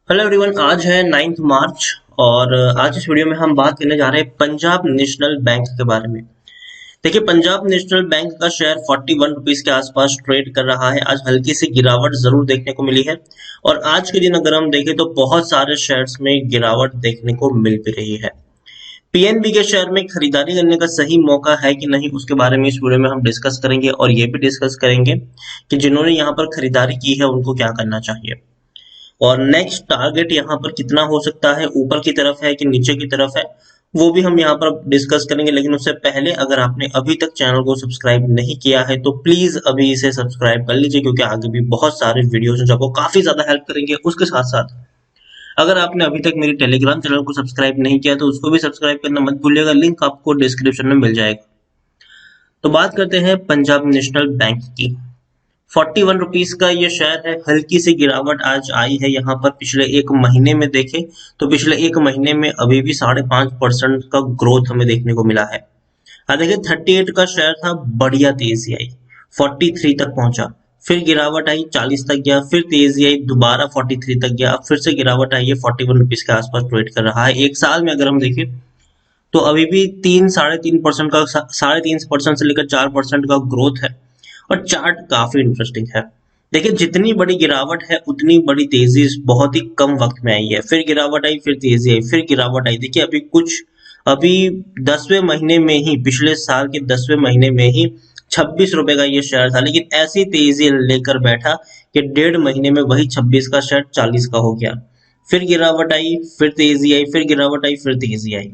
Hello everyone. आज है 9 मार्च और आज इस वीडियो में हम बात करने जा रहे हैं पंजाब नेशनल बैंक के बारे में। देखिए, पंजाब नेशनल बैंक का शेयर 41 रुपीज के आसपास ट्रेड कर रहा है। आज हल्की सी गिरावट जरूर देखने को मिली है और आज के दिन अगर हम देखें तो बहुत सारे शेयर्स में गिरावट देखने को मिल भी रही है। पीएनबी के शेयर में खरीदारी करने का सही मौका है कि नहीं, उसके बारे में इस वीडियो में हम डिस्कस करेंगे और ये भी डिस्कस करेंगे कि जिन्होंने यहाँ पर खरीदारी की है उनको क्या करना चाहिए और नेक्स्ट टारगेट यहाँ पर कितना हो सकता है, ऊपर की तरफ है कि नीचे की तरफ है, वो भी हम यहाँ पर डिस्कस करेंगे। लेकिन उससे पहले अगर आपने अभी तक चैनल को सब्सक्राइब नहीं किया है तो प्लीज अभी इसे सब्सक्राइब कर लीजिए, क्योंकि आगे भी बहुत सारे वीडियोस हैं जो आपको काफी ज्यादा हेल्प करेंगे। उसके साथ साथ अगर आपने अभी तक मेरी टेलीग्राम चैनल को सब्सक्राइब नहीं किया तो उसको भी सब्सक्राइब करना मत भूलिएगा, लिंक आपको डिस्क्रिप्शन में मिल जाएगा। तो बात करते हैं पंजाब नेशनल बैंक की। 41 रुपीज का ये शेयर है। हल्की सी गिरावट आज आई है यहाँ पर। पिछले एक महीने में देखें तो पिछले एक महीने में अभी भी 5.5% का ग्रोथ हमें देखने को मिला है। देखिए, 38 का शेयर था, बढ़िया तेजी आई, 43 तक पहुंचा, फिर गिरावट आई, 40 तक गया, फिर तेजी आई, दोबारा 43 तक गया, अब फिर से गिरावट आई है, 41 रुपीज के आसपास ट्रेड कर रहा है। एक साल में अगर हम देखें तो अभी भी 3-3.5% का 3.5% से लेकर 4% का ग्रोथ है और चार्ट काफी इंटरेस्टिंग है। देखिए, जितनी बड़ी गिरावट है उतनी बड़ी तेजी बहुत ही कम वक्त में आई है। फिर गिरावट आई, फिर तेजी आई, फिर गिरावट आई। देखिए, अभी 10वें महीने में ही, पिछले साल के 10वें महीने में ही 26 रुपए का ये शेयर था, लेकिन ऐसी तेजी लेकर बैठा कि 1.5 महीने में वही 26 का शेयर 40 का हो गया। फिर गिरावट आई, फिर तेजी आई, फिर गिरावट आई, फिर तेजी आई।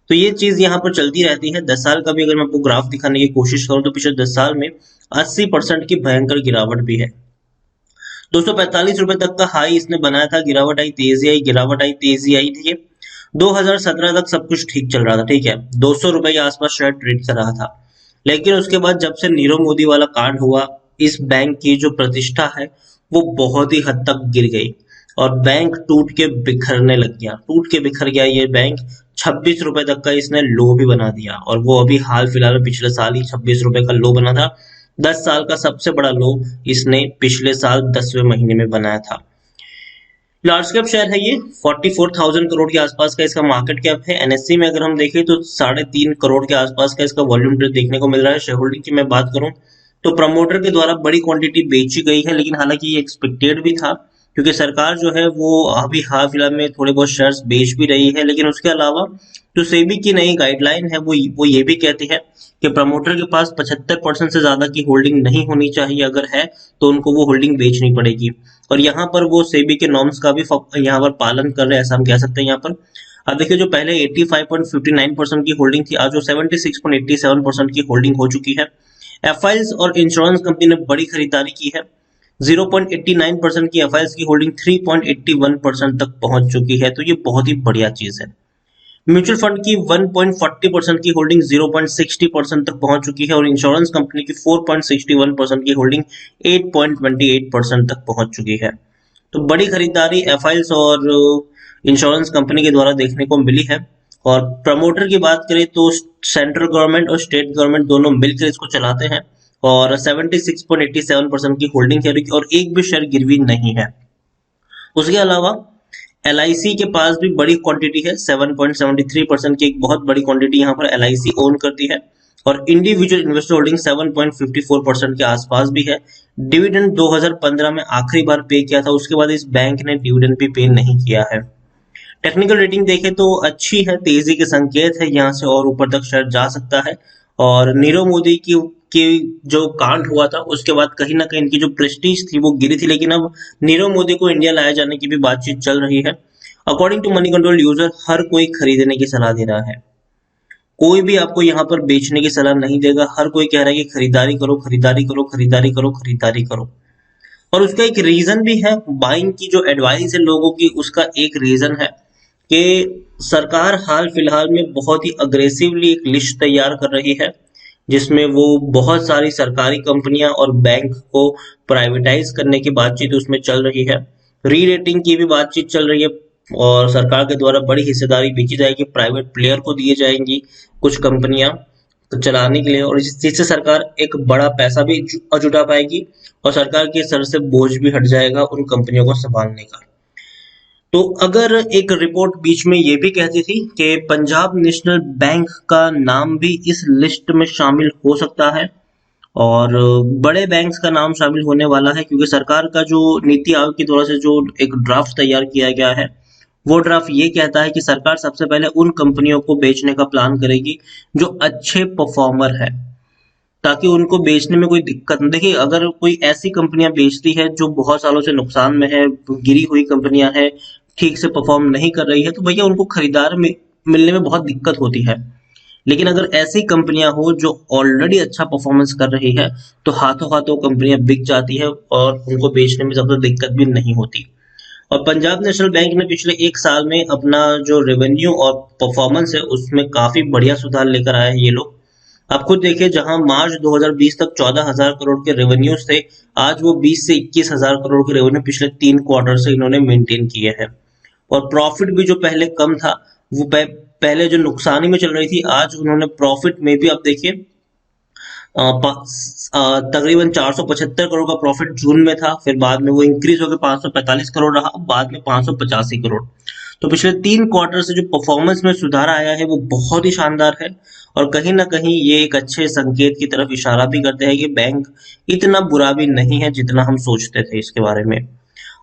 तो ये चीज यहाँ पर चलती रहती है। 10 साल का भी अगर मैं आपको ग्राफ दिखाने की कोशिश करूं तो पिछले 10 साल में 80% की भयंकर गिरावट भी है। 245 रुपए तक का हाई इसने बनाया था, गिरावट आई, तेजी आई, गिरावट आई, तेजी आई। ठीक है, 2017 तक सब कुछ ठीक चल रहा था। ठीक है, 200 रुपए के आसपास शेयर ट्रेड कर रहा था, लेकिन उसके बाद जब से नीरव मोदी वाला कांड हुआ, इस बैंक की जो प्रतिष्ठा है वो बहुत ही हद तक गिर गई और बैंक टूट के बिखरने लग गया। टूट के बिखर गया ये बैंक। 26 रुपए तक का इसने लो भी बना दिया और वो अभी हाल फिलहाल में पिछले साल ही 26 रुपए का लो बना था। 10 साल का सबसे बड़ा लो इसने पिछले साल 10वें महीने में बनाया था। लार्ज कैप शेयर है ये, 44,000 करोड़ के आसपास का इसका मार्केट कैप है। एनएससी में अगर हम देखें तो 3.5 करोड़ के आसपास का इसका वॉल्यूम ट्रेड देखने को मिल रहा है। शेयर होल्डिंग की मैं बात करूं तो प्रमोटर के द्वारा बड़ी क्वांटिटी बेची गई है, लेकिन हालांकि ये एक्सपेक्टेड भी था, क्योंकि सरकार जो है वो अभी हाल फिलहाल में थोड़े बहुत शेयर्स बेच भी रही है। लेकिन उसके अलावा जो सेबी की नई गाइडलाइन है वो ये भी कहती है कि प्रमोटर के पास 75% से ज्यादा की होल्डिंग नहीं होनी चाहिए, अगर है तो उनको वो होल्डिंग बेचनी पड़ेगी। और यहाँ पर वो सेबी के नॉर्म्स का भी यहाँ पर पालन कर रहे हैं, ऐसा हम कह सकते हैं यहाँ पर। अब देखिए, जो पहले 85.59% की होल्डिंग थी, आज वो 76.87% की होल्डिंग हो चुकी है। एफआईएस और इंश्योरेंस कंपनी ने बड़ी खरीदारी की है। 0.89% की एफआईएस की होल्डिंग 3.81% तक पहुंच चुकी है, तो ये बहुत ही बढ़िया चीज है। म्यूचुअल फंड की 1.40% की होल्डिंग 0.60% तक पहुंच चुकी है और इंश्योरेंस कंपनी की 4.61% की होल्डिंग 8.28% तक पहुंच चुकी है। तो बड़ी खरीदारी एफआईएस और इंश्योरेंस कंपनी के द्वारा देखने को मिली है। और प्रमोटर की बात करें तो सेंट्रल गवर्नमेंट और स्टेट गवर्नमेंट दोनों मिलकर इसको चलाते हैं और 76.87% की होल्डिंग है और एक भी शेयर गिरवी नहीं है। उसके अलावा एलआईसी के पास भी बड़ी क्वांटिटी है, 7.73% की एक बहुत बड़ी क्वांटिटी यहाँ पर एलआईसी ओन करती है और इंडिविजुअल इन्वेस्टर होल्डिंग 7.54% के आसपास भी है। डिविडेंड 2015 में आखिरी बार पे किया था, उसके बाद इस बैंक ने डिविडेंड भी पे नहीं किया है। टेक्निकल रेटिंग देखें तो अच्छी है, तेजी के संकेत है, यहाँ से और ऊपर तक शेयर जा सकता है। और नीरव मोदी की जो कांड हुआ था उसके बाद कहीं ना कहीं इनकी जो प्रेस्टीज थी वो गिरी थी, लेकिन अब नीरव मोदी को इंडिया लाया जाने की भी बातचीत चल रही है। According to Moneycontrol user, हर कोई खरीदने की सलाह दे रहा है, कोई भी आपको यहाँ पर बेचने की सलाह नहीं देगा। हर कोई कह रहा है कि खरीदारी करो, खरीदारी करो, खरीदारी करो, खरीदारी करो। और उसका एक रीजन भी है, बाइंग की जो एडवाइस है लोगों की, उसका एक रीजन है कि सरकार हाल फिलहाल में बहुत ही अग्रेसिवली एक लिस्ट तैयार कर रही है, जिसमें वो बहुत सारी सरकारी कंपनियां और बैंक को प्राइवेटाइज करने की बातचीत उसमें चल रही है। री रेटिंग की भी बातचीत चल रही है और सरकार के द्वारा बड़ी हिस्सेदारी बेची जाएगी, प्राइवेट प्लेयर को दिए जाएंगी कुछ कंपनियां तो चलाने के लिए, और जिससे सरकार एक बड़ा पैसा भी जुटा पाएगी और सरकार के सर से बोझ भी हट जाएगा उन कंपनियों को संभालने का। तो अगर एक रिपोर्ट बीच में ये भी कहती थी कि पंजाब नेशनल बैंक का नाम भी इस लिस्ट में शामिल हो सकता है और बड़े बैंक्स का नाम शामिल होने वाला है, क्योंकि सरकार का जो नीति आयोग की तरफ से जो एक ड्राफ्ट तैयार किया गया है, वो ड्राफ्ट ये कहता है कि सरकार सबसे पहले उन कंपनियों को बेचने का प्लान करेगी जो अच्छे परफॉर्मर है, ताकि उनको बेचने में कोई दिक्कत न। देखिए, अगर कोई ऐसी कंपनियां बेचती है जो बहुत सालों से नुकसान में है, गिरी हुई कंपनियां हैं, ठीक से परफॉर्म नहीं कर रही है, तो भैया उनको खरीदार मिलने में बहुत दिक्कत होती है। लेकिन अगर ऐसी कंपनियां हो जो ऑलरेडी अच्छा परफॉर्मेंस कर रही है, तो हाथों हाथों कंपनियां बिक जाती है और उनको बेचने में ज्यादा दिक्कत भी नहीं होती। और पंजाब नेशनल बैंक ने पिछले एक साल में अपना जो रेवेन्यू और परफॉर्मेंस है उसमें काफी बढ़िया सुधार लेकर आए हैं ये लोग। आप खुद देखिए, जहां मार्च 2020 तक 14,000 करोड़ के रेवेन्यूज थे, आज वो 20 से 21,000 करोड़ के रेवेन्यू पिछले 3 क्वार्टर से इन्होंने मेंटेन किए हैं। और प्रॉफिट भी जो पहले कम था, वो पहले जो नुकसानी में चल रही थी, आज उन्होंने प्रॉफिट में भी, अब देखिए, तकरीबन 475 करोड़ का प्रॉफिट जून में था, फिर बाद में वो इंक्रीज होकर 545 करोड़ रहा, बाद में 585 करोड़। तो पिछले 3 क्वार्टर से जो परफॉर्मेंस में सुधार आया है वो बहुत ही शानदार है, और कहीं ना कहीं ये एक अच्छे संकेत की तरफ इशारा भी करते हैं कि बैंक इतना बुरा भी नहीं है जितना हम सोचते थे इसके बारे में।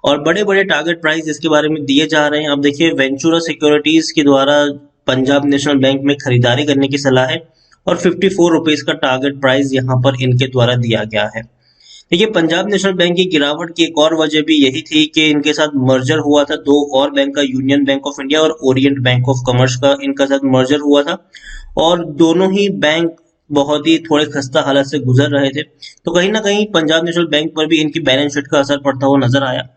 और बड़े बड़े टारगेट प्राइस इसके बारे में दिए जा रहे हैं। अब देखिए, वेंचुरा सिक्योरिटीज के द्वारा पंजाब नेशनल बैंक में खरीदारी करने की सलाह है, और 54 रुपीज का टारगेट प्राइस यहाँ पर इनके द्वारा दिया गया है। देखिए, पंजाब नेशनल बैंक की गिरावट की एक और वजह भी यही थी कि इनके साथ मर्जर हुआ था दो और बैंक का, यूनियन बैंक ऑफ इंडिया और ओरिएंट बैंक ऑफ कॉमर्स का इनका साथ मर्जर हुआ था, और दोनों ही बैंक बहुत ही थोड़े खस्ता हालत से गुजर रहे थे। तो कहीं ना कहीं पंजाब नेशनल बैंक पर भी इनकी बैलेंस शीट का असर पड़ता हुआ नजर आया,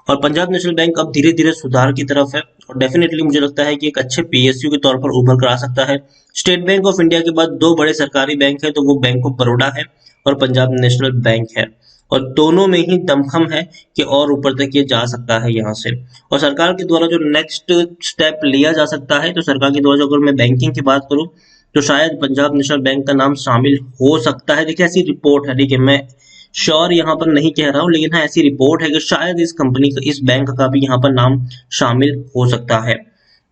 और पंजाब नेशनल बैंक अब धीरे धीरे सुधार की तरफ है, और डेफिनेटली मुझे लगता है कि एक अच्छे पीएसयू के तौर पर उभर कर आ सकता है। स्टेट बैंक ऑफ इंडिया के बाद दो बड़े सरकारी बैंक है, तो वो बैंक ऑफ बड़ौदा है और पंजाब नेशनल बैंक है, और दोनों में ही दमखम है कि और ऊपर तक ये जा सकता है यहाँ से। और सरकार के द्वारा जो नेक्स्ट स्टेप लिया जा सकता है, तो सरकार के द्वारा जो, अगर मैं बैंकिंग की बात करूँ, तो शायद पंजाब नेशनल बैंक का नाम शामिल हो सकता है। देखिए, ऐसी रिपोर्ट है, ठीक है, मैं श्योर यहाँ पर नहीं कह रहा हूँ, लेकिन हाँ, ऐसी रिपोर्ट है कि शायद इस कंपनी का, इस बैंक का भी यहाँ पर नाम शामिल हो सकता है।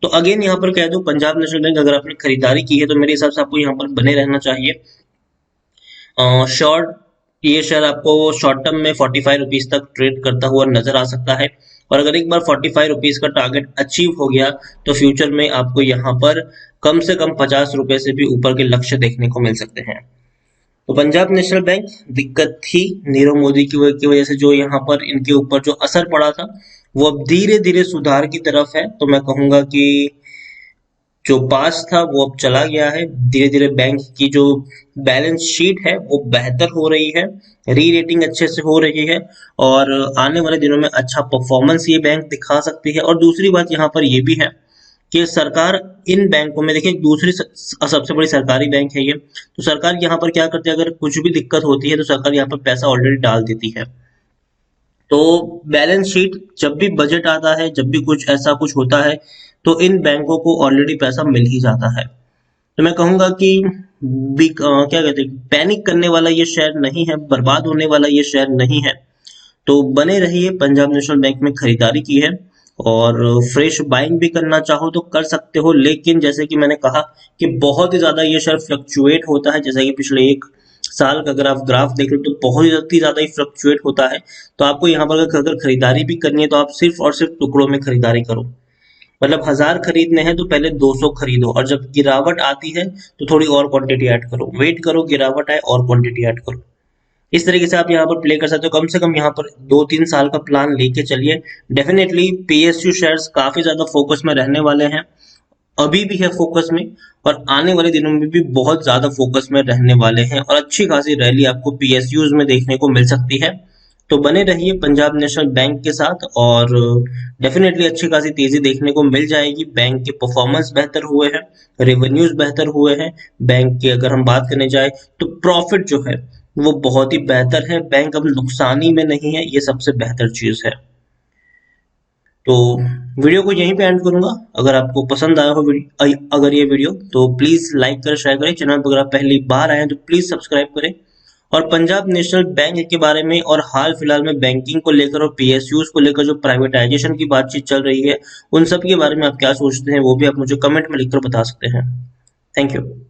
तो अगेन यहाँ पर कह दूं, पंजाब नेशनल बैंक अगर आपने खरीदारी की है तो मेरे हिसाब से आपको यहाँ पर बने रहना चाहिए। शॉर्ट ये शेयर आपको शॉर्ट टर्म में 45 रुपीज तक ट्रेड करता हुआ नजर आ सकता है, और अगर एक बार 45 रुपीज का टारगेट अचीव हो गया तो फ्यूचर में आपको यहाँ पर कम से कम 50 रुपए से भी ऊपर के लक्ष्य देखने को मिल सकते हैं। तो पंजाब नेशनल बैंक दिक्कत थी नीरव मोदी की वजह से, जो यहाँ पर इनके ऊपर जो असर पड़ा था वो अब धीरे धीरे सुधार की तरफ है। तो मैं कहूंगा कि जो पास था वो अब चला गया है, धीरे धीरे बैंक की जो बैलेंस शीट है वो बेहतर हो रही है, री रेटिंग अच्छे से हो रही है, और आने वाले दिनों में अच्छा परफॉर्मेंस ये बैंक दिखा सकती है। और दूसरी बात यहाँ पर ये भी है कि सरकार इन बैंकों में, देखिए, दूसरी सबसे बड़ी सरकारी बैंक है ये, तो सरकार यहाँ पर क्या करती है, अगर कुछ भी दिक्कत होती है तो सरकार यहाँ पर पैसा ऑलरेडी डाल देती है। तो बैलेंस शीट, जब भी बजट आता है, जब भी कुछ ऐसा कुछ होता है, तो इन बैंकों को ऑलरेडी पैसा मिल ही जाता है। तो मैं कहूंगा कि क्या कहते हैं, पैनिक करने वाला ये शेयर नहीं है, बर्बाद होने वाला ये शेयर नहीं है। तो बने रहिए, पंजाब नेशनल बैंक में खरीदारी की है, और फ्रेश बाइंग भी करना चाहो तो कर सकते हो, लेकिन जैसे कि मैंने कहा कि बहुत ही ज्यादा ये शेयर फ्लक्चुएट होता है। जैसे कि पिछले एक साल का अगर आप ग्राफ देख लो तो बहुत ही ज्यादा ही फ्लक्चुएट होता है। तो आपको यहाँ पर अगर खरीदारी भी करनी है तो आप सिर्फ और सिर्फ टुकड़ों में खरीदारी करो, मतलब 1000 खरीदने हैं तो पहले 200 खरीदो, और जब गिरावट आती है तो थोड़ी और क्वांटिटी ऐड करो, वेट करो गिरावट आए और क्वांटिटी ऐड करो। इस तरीके से आप यहाँ पर प्ले कर सकते हो। कम से कम यहाँ पर 2-3 साल का प्लान लेके चलिए। डेफिनेटली पीएसयू शेयर्स काफी ज्यादा फोकस में रहने वाले हैं, अभी भी है फोकस में, और आने वाले दिनों में भी बहुत ज्यादा फोकस में रहने वाले हैं, और अच्छी खासी रैली आपको पीएसयूज में देखने को मिल सकती है। तो बने रहिए पंजाब नेशनल बैंक के साथ, और डेफिनेटली अच्छी खासी तेजी देखने को मिल जाएगी। बैंक के परफॉर्मेंस बेहतर हुए हैं, रेवेन्यूज बेहतर हुए हैं, बैंक की अगर हम बात करने जाए तो प्रॉफिट जो है वो बहुत ही बेहतर है, बैंक अब नुकसानी में नहीं है, ये सबसे बेहतर चीज है। तो वीडियो को यहीं पे एंड करूंगा। अगर आपको पसंद आया हो अगर ये वीडियो, तो प्लीज लाइक करें, शेयर करें। चैनल पर अगर आप पहली बार आए हैं तो प्लीज सब्सक्राइब करें, और पंजाब नेशनल बैंक के बारे में और हाल फिलहाल में बैंकिंग को लेकर और पीएसयूज को लेकर जो प्राइवेटाइजेशन की बातचीत चल रही है, उन सब के बारे में आप क्या सोचते हैं, वो भी आप मुझे कमेंट में लिखकर बता सकते हैं। Thank you.